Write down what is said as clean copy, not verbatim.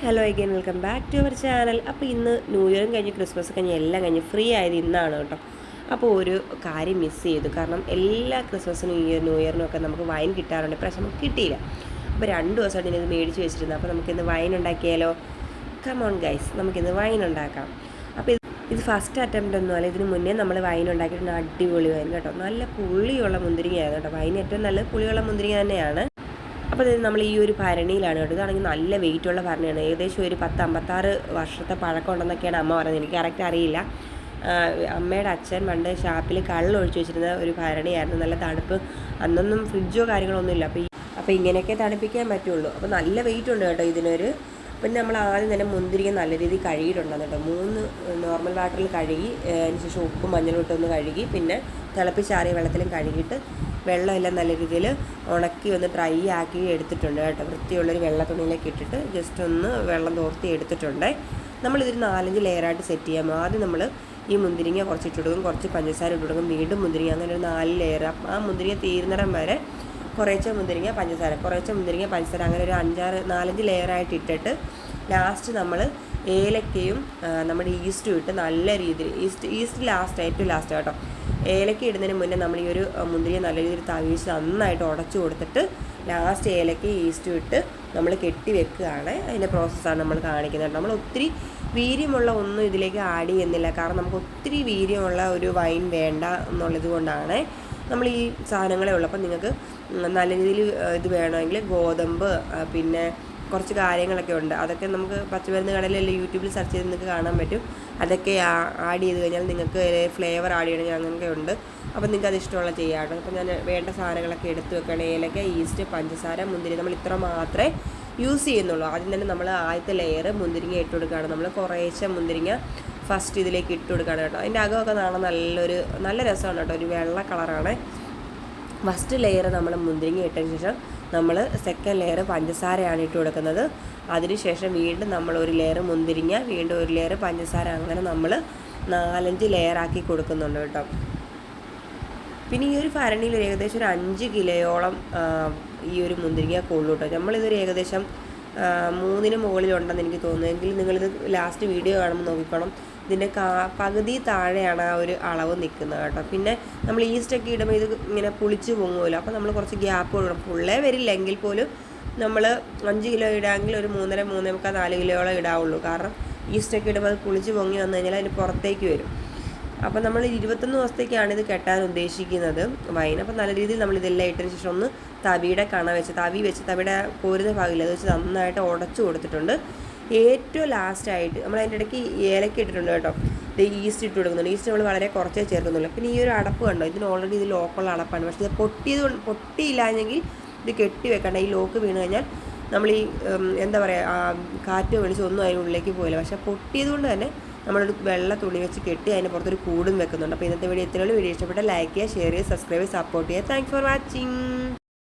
Hello again welcome back to our channel. അപ്പോൾ ഇന്ന് new ഇയറും കഴിഞ്ഞ് ക്രിസ്മസ് കഴിഞ്ഞ് എല്ലാം കഴിഞ്ഞ് ഫ്രീ ആയത് ഇന്നാണ് കേട്ടോ. അപ്പോൾ ഒരു കാര്യം മിസ് ചെയ്തു. കാരണം എല്ലാ ക്രിസ്മസിനും ന്യൂ ഇയറിനും ഒക്കെ നമുക്ക് വൈൻ കിട്ടാറുണ്ട്, പക്ഷെ നമുക്ക് കിട്ടിയില്ല. അപ്പോൾ 2 ദിവസമായിട്ട് ഞാനിത് മേടിച്ച് വെച്ചിരുന്നു. അപ്പോൾ നമുക്കിന്ന് വൈൻ ഉണ്ടാക്കിയാലോ? കമോൺ ഗൈസ്, നമുക്കിന്ന് വൈൻ ഉണ്ടാക്കാം. അപ്പോൾ ഇത് ഫസ്റ്റ് അറ്റംപ്റ്റ് ഒന്നുമല്ല, ഇതിന് മുന്നേ നമ്മൾ വൈൻ ഉണ്ടാക്കിയിട്ട് അടിപൊളി വൈൻ കേട്ടോ. നല്ല പുളിയുള്ള മുന്തിരിങ്ങയാണ് കേട്ടോ. വൈൻ ഏറ്റവും നല്ല പുളിയുള്ള മുന്തിരിങ്ങ തന്നെയാണ്. അപ്പോൾ ഇത് നമ്മൾ ഈ ഒരു ഭരണിയിലാണ് കേട്ടോ. ഇതാണെങ്കിൽ നല്ല വെയിറ്റുള്ള ഭരണിയാണ്. ഏകദേശം ഒരു 10-56 വർഷത്തെ പഴക്കം ഉണ്ടെന്നൊക്കെയാണ് അമ്മ പറയുന്നത്. എനിക്ക് കറക്റ്റ് അറിയില്ല. അമ്മയുടെ അച്ഛൻ പണ്ട് ഷാപ്പിൽ കള്ളൊഴിച്ച് വെച്ചിരുന്ന ഒരു ഭരണിയായിരുന്നു. നല്ല തണുപ്പ്, അന്നൊന്നും ഫ്രിഡ്ജോ കാര്യങ്ങളൊന്നും ഇല്ല. അപ്പോൾ ഇങ്ങനെയൊക്കെ തണുപ്പിക്കാൻ പറ്റുള്ളൂ. അപ്പോൾ നല്ല വെയിറ്റ് ഉണ്ട് കേട്ടോ ഇതിനൊരു. പിന്നെ നമ്മൾ ആദ്യം തന്നെ മുന്തിരിങ്ങ നല്ല രീതിയിൽ കഴുകിയിട്ടുണ്ടാകും കേട്ടോ. 3 നോർമൽ വാട്ടറിൽ കഴുകി, അതിന് ശേഷം ഉപ്പും മഞ്ഞളും ഇട്ടൊന്ന് കഴുകി, പിന്നെ തിളപ്പിച്ചാറിയ വെള്ളത്തിലും കഴുകിയിട്ട് വെള്ളമെല്ലാം നല്ല രീതിയിൽ ഉണക്കി ഒന്ന് ഡ്രൈ ആക്കി എടുത്തിട്ടുണ്ട് കേട്ടോ. വൃത്തിയുള്ളൊരു വെള്ള തുണിയിലേക്ക് ഇട്ടിട്ട് ജസ്റ്റ് ഒന്ന് വെള്ളം തോർത്തി എടുത്തിട്ടുണ്ട്. നമ്മളിതൊരു 4-5 ലെയറായിട്ട് സെറ്റ് ചെയ്യാം. ആദ്യം നമ്മൾ ഈ മുന്തിരിങ്ങ കുറച്ച് ഇട്ട് കൊടുക്കും, കുറച്ച് പഞ്ചസാര ഇട്ട് കൊടുക്കും, വീണ്ടും മുന്തിരിങ്ങ, അങ്ങനെ ഒരു 4 ലെയർ. ആ മുന്തിരിങ്ങ തീരുന്നിടം വരെ കുറേശ്ശെ മുന്തിരിങ്ങ പഞ്ചസാര, കുറേശ്ശെ മുന്തിരിങ്ങ പഞ്ചസാര, അങ്ങനെ ഒരു 4-5 ലെയറായിട്ട് ഇട്ടിട്ട് ലാസ്റ്റ് നമ്മൾ ഏലക്കയും നമ്മുടെ ഈസ്റ്റും ഇട്ട് നല്ല രീതിയിൽ, ഈസ്റ്റ് ലാസ്റ്റ്, ഏറ്റവും ലാസ്റ്റ് കേട്ടോ. ഏലക്ക ഇടുന്നതിന് മുന്നേ നമ്മൾ ഈ ഒരു മുന്തിരിയെ നല്ല രീതിയിൽ തവിച്ച് നന്നായിട്ട് ഉടച്ചു കൊടുത്തിട്ട് ലാസ്റ്റ് ഏലക്ക ഈസ്റ്റും ഇട്ട് നമ്മൾ കെട്ടി വെക്കുകയാണ്. അതിൻ്റെ പ്രോസസ്സാണ് നമ്മൾ കാണിക്കുന്നത്. നമ്മൾ ഒത്തിരി വീര്യമുള്ള ഒന്നും ഇതിലേക്ക് ആഡ് ചെയ്യുന്നില്ല, കാരണം നമുക്ക് ഒത്തിരി വീര്യമുള്ള ഒരു വൈൻ വേണ്ട എന്നുള്ളത് കൊണ്ടാണ് നമ്മൾ ഈ സാധനങ്ങളേ ഉള്ളൂ. അപ്പം നിങ്ങൾക്ക് നല്ല രീതിയിൽ ഇത് വേണമെങ്കിൽ ഗോതമ്പ്, പിന്നെ കുറച്ച് കാര്യങ്ങളൊക്കെ ഉണ്ട്. അതൊക്കെ നമുക്ക് പച്ചമരുന്ന് കടയിൽ യൂട്യൂബിൽ സെർച്ച് ചെയ്ത് നിങ്ങൾക്ക് കാണാൻ പറ്റും. അതൊക്കെ ആഡ് ചെയ്ത് കഴിഞ്ഞാൽ നിങ്ങൾക്ക് ഫ്ലേവർ ആഡ് ചെയ്യണമെങ്കിൽ അങ്ങനെയൊക്കെ ഉണ്ട്. അപ്പോൾ നിങ്ങൾക്ക് അത് ഇഷ്ടമുള്ള ചെയ്യാറുണ്ട്. അപ്പോൾ ഞാൻ വേണ്ട സാധനങ്ങളൊക്കെ എടുത്ത് വെക്കണം. ഏലക്ക, ഈസ്റ്റ്, പഞ്ചസാര, മുന്തിരി, നമ്മൾ ഇത്ര മാത്രമേ യൂസ് ചെയ്യുന്നുള്ളൂ. ആദ്യം തന്നെ നമ്മൾ ആദ്യത്തെ ലെയർ മുന്തിരിങ്ങ ഇട്ട് കൊടുക്കുകയാണ്. നമ്മൾ കുറേശ്ശെ മുന്തിരിങ്ങ ഫസ്റ്റ് ഇതിലേക്ക് ഇട്ട് കൊടുക്കുകയാണ് കേട്ടോ. അതിൻ്റെ അകമൊക്കെ കാണാൻ നല്ല രസമാണ് കേട്ടോ. ഒരു വെള്ള കളറാണ്. ഫസ്റ്റ് ലെയർ നമ്മൾ മുന്തിരിങ്ങ ഇട്ടതിന് ശേഷം നമ്മൾ സെക്കൻഡ് ലെയർ പഞ്ചസാരയാണ് ഇട്ട് കൊടുക്കുന്നത്. അതിനുശേഷം വീണ്ടും നമ്മൾ ഒരു ലെയർ മുന്തിരിങ്ങ, വീണ്ടും ഒരു ലെയർ പഞ്ചസാര, അങ്ങനെ നമ്മൾ 4-5 ലെയറാക്കി കൊടുക്കുന്നുണ്ട് കേട്ടോ. പിന്നെ ഈ ഒരു ഭരണിയിൽ ഏകദേശം ഒരു 5 കിലോയോളം ഈ ഒരു മുന്തിരിങ്ങ കൊള്ളു കേട്ടോ. നമ്മളിതൊരു ഏകദേശം 3-ന് മുകളിലുണ്ടെന്ന് എനിക്ക് തോന്നുമെങ്കിൽ നിങ്ങളിത് ലാസ്റ്റ് വീഡിയോ കാണുമ്പോൾ നോക്കിക്കോണം. ഇതിൻ്റെ പകുതി താഴെയാണ് ആ ഒരു അളവ് നിൽക്കുന്നത് കേട്ടോ. പിന്നെ നമ്മൾ ഈസ്റ്റൊക്കെ ഇടുമ്പോൾ ഇത് ഇങ്ങനെ പുളിച്ച് പൊങ്ങുമല്ലോ. അപ്പോൾ നമ്മൾ കുറച്ച് ഗ്യാപ്പ് കൊടുക്കണം. ഫുള്ളേ വരില്ല എങ്കിൽ പോലും നമ്മൾ 5 കിലോ ഇടാമെങ്കിൽ ഒരു 3.5-4 കിലോയോളം ഇടാവുള്ളൂ. കാരണം ഈസ്റ്റൊക്കെ ഇടുമ്പോൾ അത് പുളിച്ച് പൊങ്ങി വന്നു കഴിഞ്ഞാൽ അതിന് പുറത്തേക്ക് വരും. അപ്പോൾ നമ്മൾ 21 ദിവസത്തേക്കാണ് ഇത് കെട്ടാൻ ഉദ്ദേശിക്കുന്നത് വൈൻ. അപ്പോൾ നല്ല രീതിയിൽ നമ്മൾ ഇതെല്ലാം ഇട്ടതിന് ശേഷം ഒന്ന് തവിയുടെ തവിയുടെ കോരുന്ന ഭാഗമില്ല, അത് വെച്ച് നന്നായിട്ട് ഉടച്ചു കൊടുത്തിട്ടുണ്ട്. ഏറ്റവും ലാസ്റ്റായിട്ട് നമ്മൾ അതിൻ്റെ ഇടയ്ക്ക് ഏലക്ക ഇട്ടിട്ടുണ്ട് കേട്ടോ. ഇത് ഈസ്റ്റ് ഇട്ട് കൊടുക്കുന്നുണ്ട്. ഈസ്റ്റ് നമ്മൾ വളരെ കുറച്ചേ ചേർക്കുന്നുള്ളൂ. പിന്നെ ഈ ഒരു അടപ്പ് കണ്ടോ, ഇതിന് ഓൾറെഡി ഇത് ലോക്കുള്ള അടപ്പാണ്. പക്ഷേ ഇത് പൊട്ടിയില്ലാഞ്ഞെങ്കിൽ ഇത് കെട്ടി വെക്കണ്ട. ഈ ലോക്ക് വീണ് കഴിഞ്ഞാൽ നമ്മൾ ഈ എന്താ പറയുക, കാറ്റ് മേടിച്ച് ഒന്നും അതിനുള്ളിലേക്ക് പോയില്ല. പക്ഷേ പൊട്ടിയത് കൊണ്ട് തന്നെ നമ്മളൊരു വെള്ള തുണി വെച്ച് കെട്ടി അതിന് പുറത്തൊരു കൂടും വെക്കുന്നുണ്ട്. അപ്പോൾ ഇന്നത്തെ വീഡിയോ ഇത്രയുള്ളൂ. വീഡിയോ ഇഷ്ടപ്പെട്ട ലൈക്ക് ചെയ്യുക, ഷെയർ ചെയ്യുക, സബ്സ്ക്രൈബ് ചെയ്യുക, സപ്പോർട്ട് ചെയ്യുക. Thanks for watching.